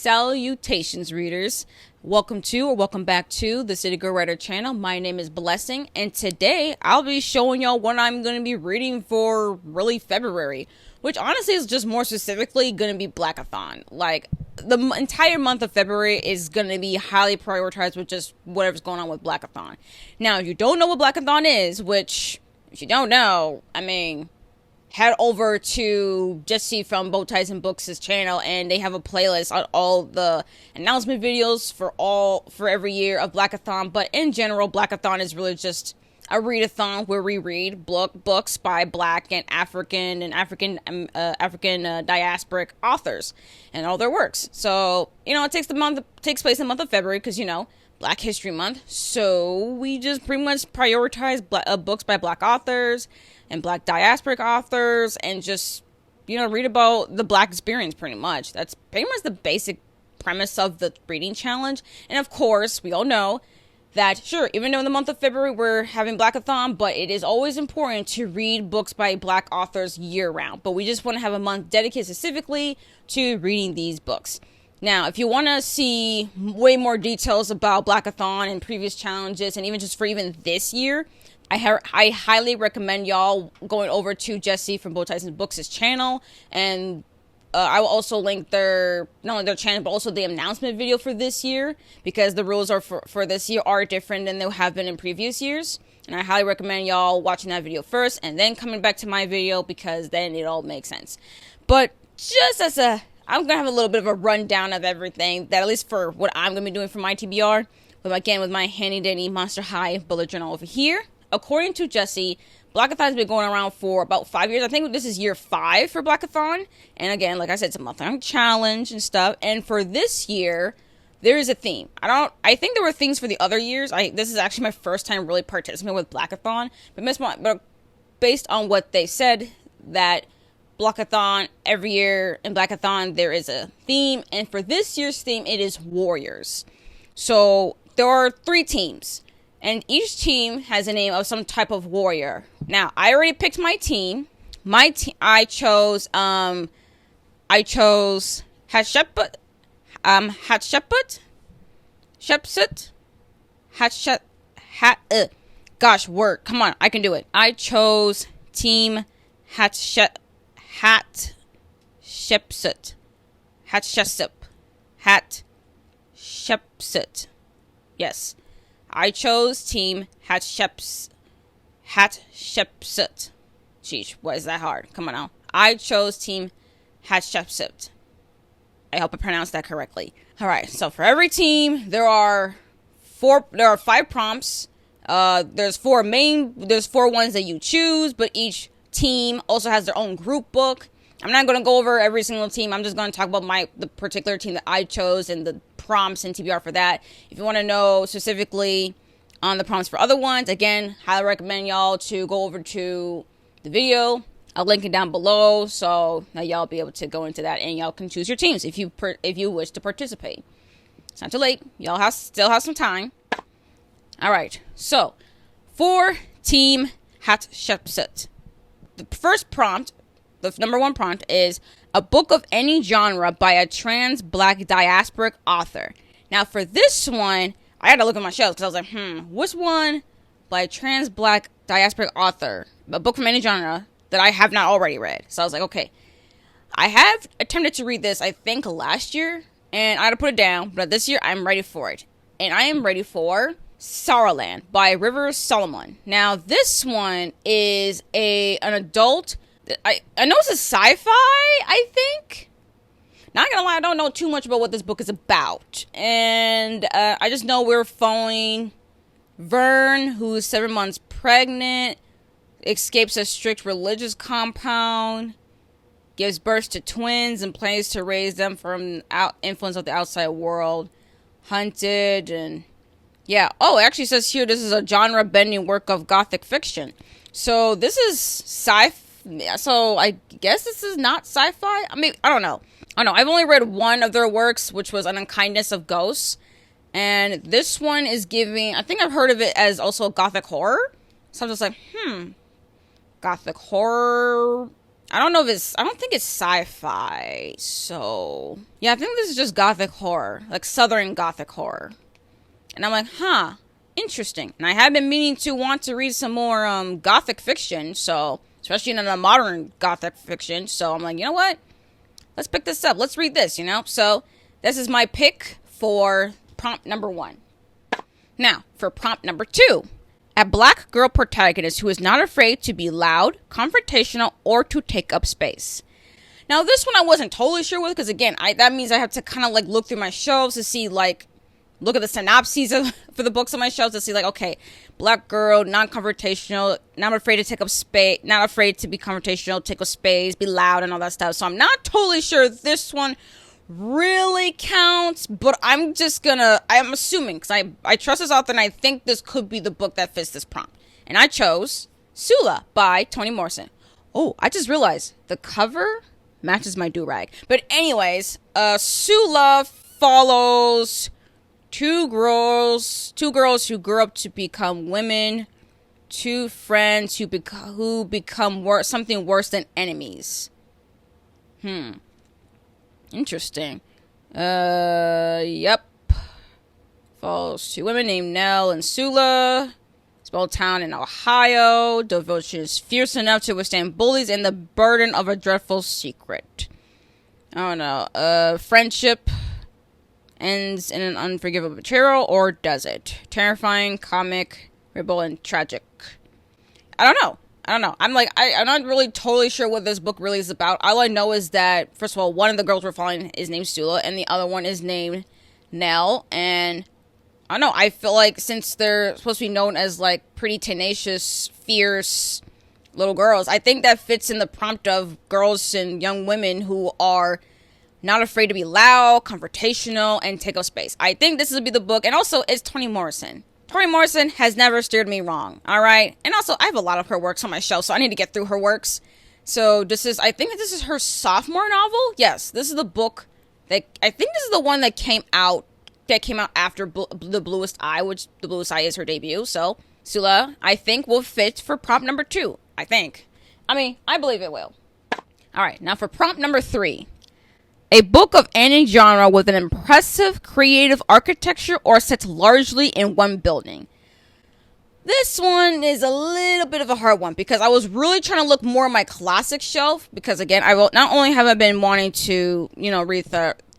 Salutations, readers. Welcome to or welcome back to the City Girl Writer channel. My name is Blessing, and today I'll be showing y'all what I'm going to be reading for really February, which honestly is just more specifically going to be Blackathon. Like, the entire month of February is going to be highly prioritized with just whatever's going on with Blackathon. Now, if you don't know what Blackathon is, which, if you don't know, I mean, head over to Jesse from Bowties Books' channel, and they have a playlist on all the announcement videos for every year of Blackathon. But in general, Blackathon is really just a readathon where we read books by Black and African diasporic authors and all their works. So, you know, it takes place in the month of February because, you know, Black History Month. So we just pretty much prioritize books by Black authors and Black diasporic authors, and just, you know, read about the Black experience pretty much. That's pretty much the basic premise of the reading challenge. And of course, we all know that, sure, even though in the month of February we're having Blackathon, but it is always important to read books by Black authors year-round. But we just want to have a month dedicated specifically to reading these books. Now, if you want to see way more details about Blackathon and previous challenges, and even just for even this year, I highly recommend y'all going over to Jesse from Bowties Books' channel, and I will also link not only their channel, but also the announcement video for this year, because the rules are for this year are different than they have been in previous years. And I highly recommend y'all watching that video first, and then coming back to my video, because then it all makes sense. But just I'm going to have a little bit of a rundown of everything, that at least for what I'm going to be doing for my TBR, with my handy-dandy Monster High bullet journal over here. According to Jesse, Blackathon has been going around for about 5 years. I think this is year 5 for Blackathon. And again, like I said, it's a month-long challenge and stuff. And for this year, there is a theme. I think there were themes for the other years. This is actually my first time really participating with Blackathon. But based on what they said, that Blackathon, every year in Blackathon, there is a theme. And for this year's theme, it is warriors. So there are 3 teams. And each team has a name of some type of warrior. Now, I already picked my team. I chose Hatshepsut. Gosh, word. Come on, I can do it. I chose Team Hatshepsut. Hatshepsut. Yes. I chose Team Hatshepsut. Sheesh, what is that hard? Come on now. I chose Team Hatshepsut. I hope I pronounced that correctly. Alright, so for every team, there are 5 prompts. There's 4 ones that you choose, but each team also has their own group book. I'm not going to go over every single team. I'm just going to talk about the particular team that I chose and the prompts and TBR for that. If you want to know specifically on the prompts for other ones, again, highly recommend y'all to go over to the video. I'll link it down below, so now y'all be able to go into that, and y'all can choose your teams if you wish to participate. It's not too late. Y'all still have some time. All right. So for Team Hatshepsut, the first prompt, the number 1 prompt, is a book of any genre by a trans Black diasporic author. Now, for this one, I had to look at my shelves because I was like, which one by a trans Black diasporic author, a book from any genre that I have not already read? So I was like, okay, I have attempted to read this, I think, last year, and I had to put it down, but this year I'm ready for it. And I am ready for Saarland by River Solomon. Now, this one is an adult. I know it's a sci-fi, I think. Not gonna lie, I don't know too much about what this book is about. And I just know we're following Vern, who's 7 months pregnant, escapes a strict religious compound, gives birth to twins, and plans to raise them from influence of the outside world. Hunted, and yeah. Oh, it actually says here this is a genre-bending work of gothic fiction. So this is sci-fi. So I guess this is not sci-fi. I mean, I don't know. I've only read one of their works, which was An Unkindness of Ghosts. And this one is giving, I think I've heard of it as also gothic horror. So I'm just like, gothic horror. I don't think it's sci-fi. So, yeah, I think this is just gothic horror, like southern gothic horror. And I'm like, huh, interesting. And I have been meaning to want to read some more gothic fiction, so, especially in a modern gothic fiction. So I'm like, you know what? Let's pick this up. Let's read this, So this is my pick for prompt number 1. Now, for prompt number 2. A black girl protagonist who is not afraid to be loud, confrontational, or to take up space. Now, this one I wasn't totally sure with, because again, that means I have to kind of like look through my shelves to see, like, look at the synopses for the books on my shelves to see, like, okay, black girl, non-confrontational, not afraid to take up space, not afraid to be confrontational, take up space, be loud, and all that stuff. So I'm not totally sure this one really counts, but I'm assuming, because I trust this author and I think this could be the book that fits this prompt. And I chose Sula by Toni Morrison. Oh, I just realized the cover matches my do-rag. But anyways, Sula follows two girls who grow up to become women, two friends who become something worse than enemies. Interesting. Yep. Follows two women named Nell and Sula. Small town in Ohio. Devotion is fierce enough to withstand bullies and the burden of a dreadful secret. I don't know. Friendship ends in an unforgivable betrayal, or does it? Terrifying, comic, rebel, and tragic. I don't know. I'm not really totally sure what this book really is about. All I know is that, first of all, one of the girls we're following is named Sula, and the other one is named Nell. And I don't know, I feel like since they're supposed to be known as, like, pretty tenacious, fierce little girls, I think that fits in the prompt of girls and young women who are not afraid to be loud, confrontational, and take up space. I think this will be the book, and also, it's Toni Morrison. Toni Morrison has never steered me wrong, alright? And also, I have a lot of her works on my shelf, so I need to get through her works. So, I think this is her sophomore novel? Yes, this is the book I think this is the one that came out after The Bluest Eye, which The Bluest Eye is her debut. So, Sula, I think, will fit for prompt number 2. I think. I believe it will. Alright, now for prompt number 3. A book of any genre with an impressive creative architecture or set largely in one building. This one is a little bit of a hard one because I was really trying to look more at my classic shelf because, again, not only have I been wanting to, read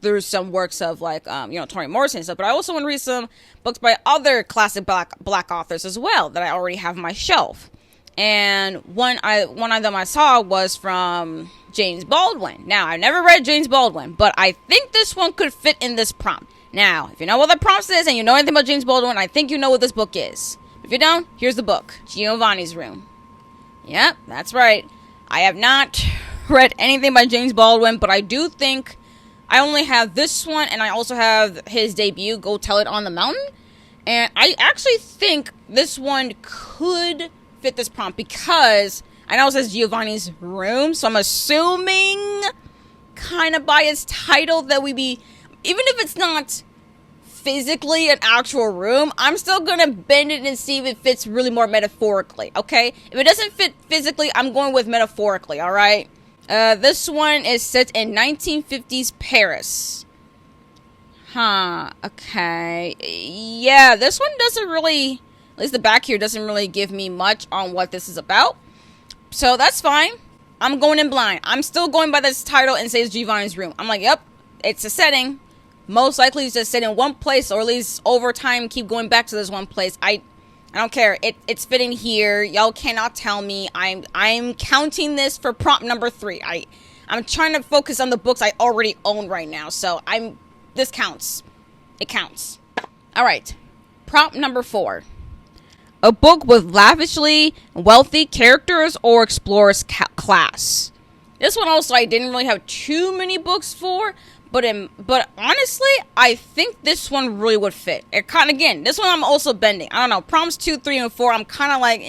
through some works of, like, Toni Morrison and stuff, but I also want to read some books by other classic black authors as well that I already have on my shelf. And one of them I saw was from James Baldwin. Now, I've never read James Baldwin, but I think this one could fit in this prompt. Now, if you know what the prompt is and you know anything about James Baldwin, I think you know what this book is. If you don't, here's the book, Giovanni's Room. Yep, that's right. I have not read anything by James Baldwin, but I do think I only have this one, and I also have his debut, Go Tell It on the Mountain. And I actually think this one could fit this prompt because I know it says Giovanni's Room, so I'm assuming kind of by its title that even if it's not physically an actual room, I'm still gonna bend it and see if it fits really more metaphorically, okay? If it doesn't fit physically, I'm going with metaphorically, alright? This one is set in 1950s Paris. Okay. Yeah, this one doesn't really, at least the back here doesn't really give me much on what this is about. So that's fine. I'm going in blind. I'm still going by this title and says Giovanni's Room. I'm like, yep, it's a setting. Most likely it's just set in one place, or at least over time keep going back to this one place. I don't care. It's fitting here. Y'all cannot tell me. I'm counting this for prompt number 3. I'm trying to focus on the books I already own right now. So this counts. It counts. All right. Prompt number 4. A book with lavishly wealthy characters or explores class. This one also I didn't really have too many books for, but honestly, I think this one really would fit. Again, this one I'm also bending. I don't know, prompts 2, 3, and 4, I'm kind of like,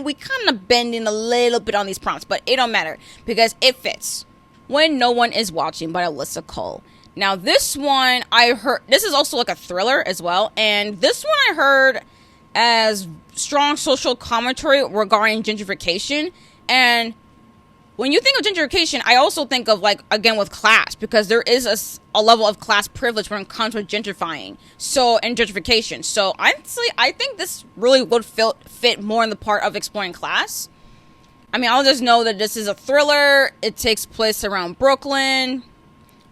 we kind of bending a little bit on these prompts, but it don't matter because it fits. When No One Is Watching by Alyssa Cole. Now, this one I heard, this is also like a thriller as well, and this one I heard as strong social commentary regarding gentrification, and when you think of gentrification, I also think of, like, again, with class, because there is a level of class privilege when it comes with gentrifying. So, and gentrification. So, honestly, I think this really would fit more in the part of exploring class. I mean, I'll just know that this is a thriller. It takes place around Brooklyn.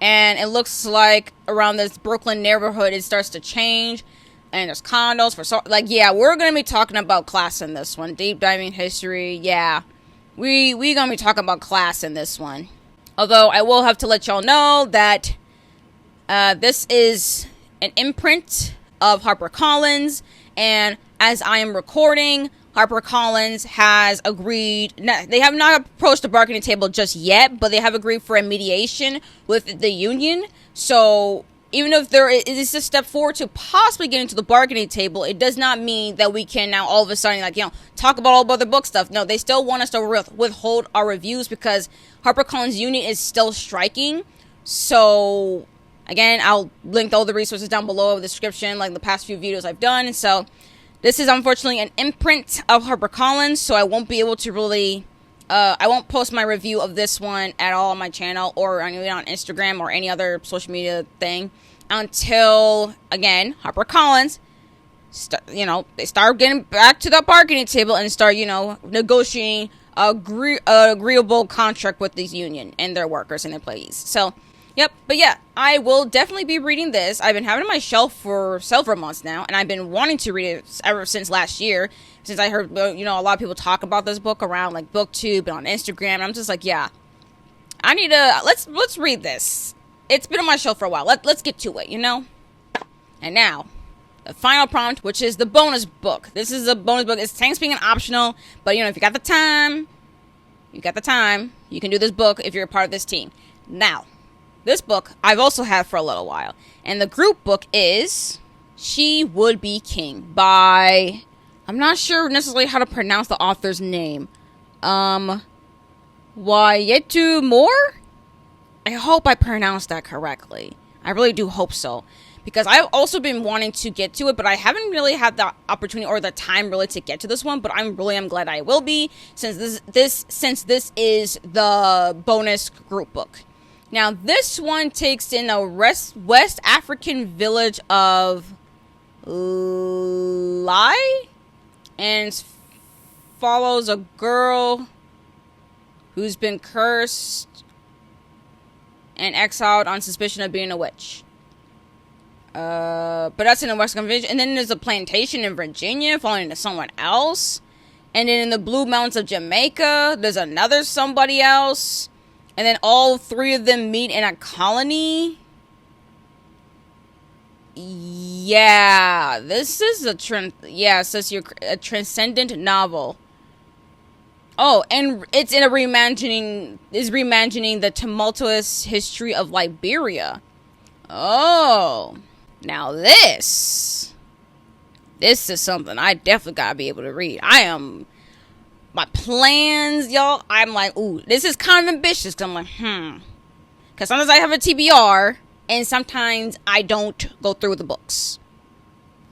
And it looks like around this Brooklyn neighborhood, it starts to change. And there's condos for, so, like, yeah, we're going to be talking about class in this one. Deep diving history, yeah. We going to be talking about class in this one. Although, I will have to let y'all know that this is an imprint of HarperCollins. And as I am recording, HarperCollins has agreed. They have not approached the bargaining table just yet, but they have agreed for a mediation with the union. So, even if there is a step forward to possibly get into the bargaining table, it does not mean that we can now all of a sudden, like, talk about all the other book stuff. No, they still want us to withhold our reviews because HarperCollins union is still striking. So, again, I'll link all the resources down below in the description, like the past few videos I've done. So, this is unfortunately an imprint of HarperCollins, so I won't be able to really... I won't post my review of this one at all on my channel or on Instagram or any other social media thing until, again, HarperCollins, they start getting back to the bargaining table and start, negotiating agreeable contract with this union and their workers and employees. So, yep. But yeah, I will definitely be reading this. I've been having it on my shelf for several months now, and I've been wanting to read it ever since last year. Since I heard, a lot of people talk about this book around, like, BookTube and on Instagram. And I'm just like, yeah, I need to, let's read this. It's been on my shelf for a while. Let's get to it, And now, the final prompt, which is the bonus book. This is a bonus book. It's thanks being an optional, but, if you got the time, you can do this book if you're a part of this team. Now, this book I've also had for a little while. And the group book is She Would Be King by... I'm not sure necessarily how to pronounce the author's name. Wayétu Moore? I hope I pronounced that correctly. I really do hope so. Because I've also been wanting to get to it, but I haven't really had the opportunity or the time really to get to this one. But I'm glad I will be, since this is the bonus group book. Now, this one takes in a West African village of Lai? And follows a girl who's been cursed and exiled on suspicion of being a witch. But that's in the Western Village. And then there's a plantation in Virginia falling to someone else. And then in the Blue Mountains of Jamaica, there's another somebody else. And then all three of them meet in a colony. Yeah, this is a transcendent novel. Oh, and it's in reimagining the tumultuous history of Liberia. Oh, now this is something I definitely gotta be able to read. My plans, y'all, I'm like, ooh, this is kind of ambitious, because I'm like, because sometimes I have a TBR, and sometimes I don't go through with the books.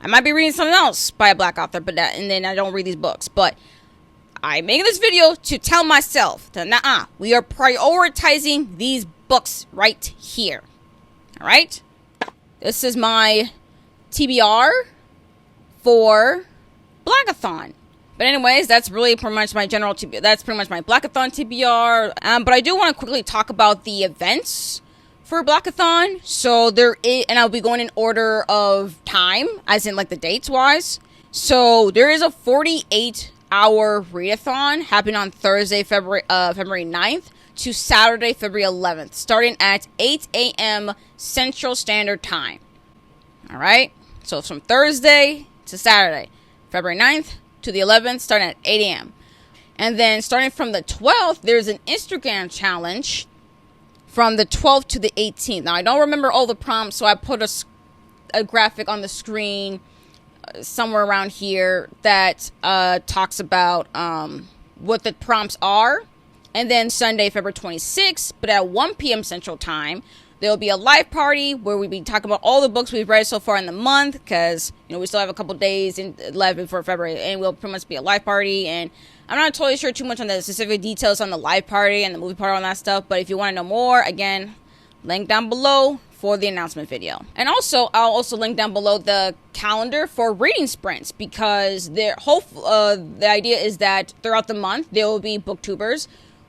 I might be reading something else by a black author, and then I don't read these books. But I'm making this video to tell myself that, we are prioritizing these books right here. All right? This is my TBR for Blackathon. But anyways, that's really pretty much my general TBR. That's pretty much my Blackathon TBR. But I do want to quickly talk about the events for Blackathon. So there is, and I'll be going in order of time, as in like the dates wise. So there is a 48-hour readathon happening on Thursday, February 9th to Saturday, February 11th, starting at 8 a.m. Central Standard Time. All right. So it's from Thursday to Saturday, February 9th to the 11th, starting at 8 a.m. And then starting from the 12th, there's an Instagram challenge from the 12th to the 18th. Now, I don't remember all the prompts, so I put a graphic on the screen somewhere around here that talks about what the prompts are. And then Sunday, February 26th, but at 1 p.m. Central Time, There will be a live party where we'll be talking about all the books we've read so far in the month, because, you know, we still have a couple days left before February, and we'll pretty much be a live party. And I'm not totally sure too much on the specific details on the live party and the movie party and all that stuff, but if you want to know more, again, link down below for the announcement video. And also, I'll also link down below the calendar for reading sprints, because the idea is that throughout the month, there will be booktubers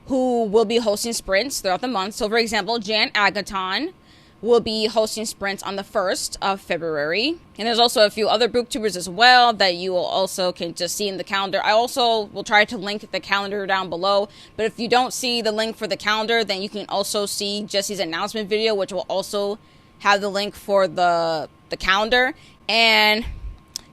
who will be hosting sprints throughout the month. So, for example, Jan Agaton will be hosting sprints on the 1st of February. And there's also a few other booktubers as well that you will also can just see in the calendar. I also will try to link the calendar down below. But if you don't see the link for the calendar, then you can also see Jesse's announcement video, which will also have the link for the calendar. And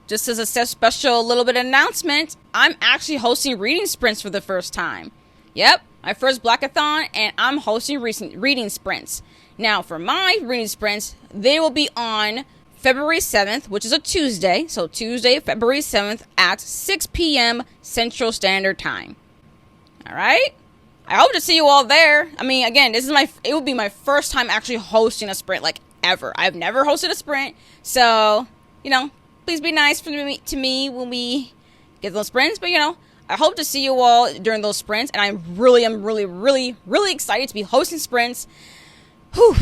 just as a special little bit of announcement, I'm actually hosting reading sprints for the first time. Yep, my first Blackathon, and I'm hosting reading sprints. Now, for my reading sprints, they will be on February 7th, which is a Tuesday. So Tuesday, February 7th at 6 p.m. Central Standard Time. All right? I hope to see you all there. I mean, again, it will be my first time actually hosting a sprint, like, ever. I've never hosted a sprint. So, you know, please be nice to me when we get those sprints. But, you know, I hope to see you all during those sprints, and I'm really excited to be hosting sprints. Whew.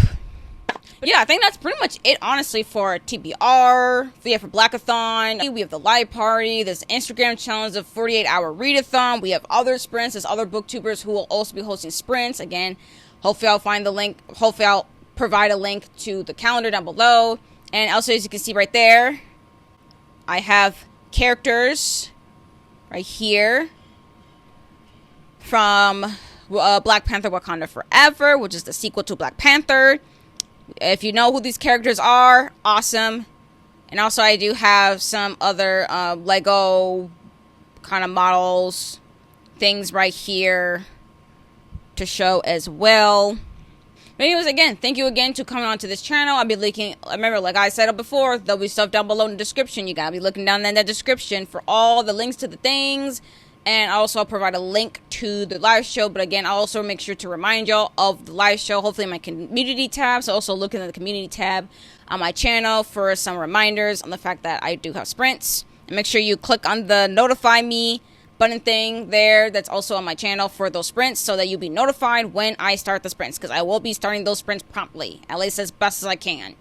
But yeah, I think that's pretty much it, honestly, for TBR. For Blackathon. We have the live party. There's Instagram challenge of 48-hour readathon. We have other sprints. There's other booktubers who will also be hosting sprints. Again, hopefully I'll find the link. Hopefully I'll provide a link to the calendar down below. And also, as you can see right there, I have characters right here from Black Panther Wakanda Forever, which is the sequel to Black Panther. If you know who these characters are, awesome. And also, I do have some other Lego kind of models, things right here to show as well. But anyways, again, thank you again to coming onto this channel. I'll be linking, remember, like I said before, there'll be stuff down below in the description. You gotta be looking down in the description for all the links to the things. And also, I'll provide a link to the live show. But again, I'll also make sure to remind y'all of the live show, hopefully in my community tab. So also look in the community tab on my channel for some reminders on the fact that I do have sprints. And make sure you click on the notify me button thing there that's also on my channel for those sprints, so that you'll be notified when I start the sprints, because I will be starting those sprints promptly, at least as best as I can.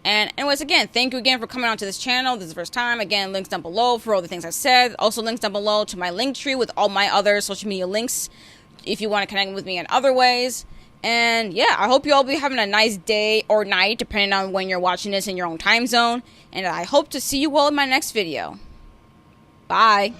And anyways, again, thank you again for coming onto this channel. This is the first time. Again, links down below for all the things I've said. Also links down below to my link tree with all my other social media links if you want to connect with me in other ways. And yeah, I hope you all be having a nice day or night, depending on when you're watching this in your own time zone. And I hope to see you all in my next video. Bye.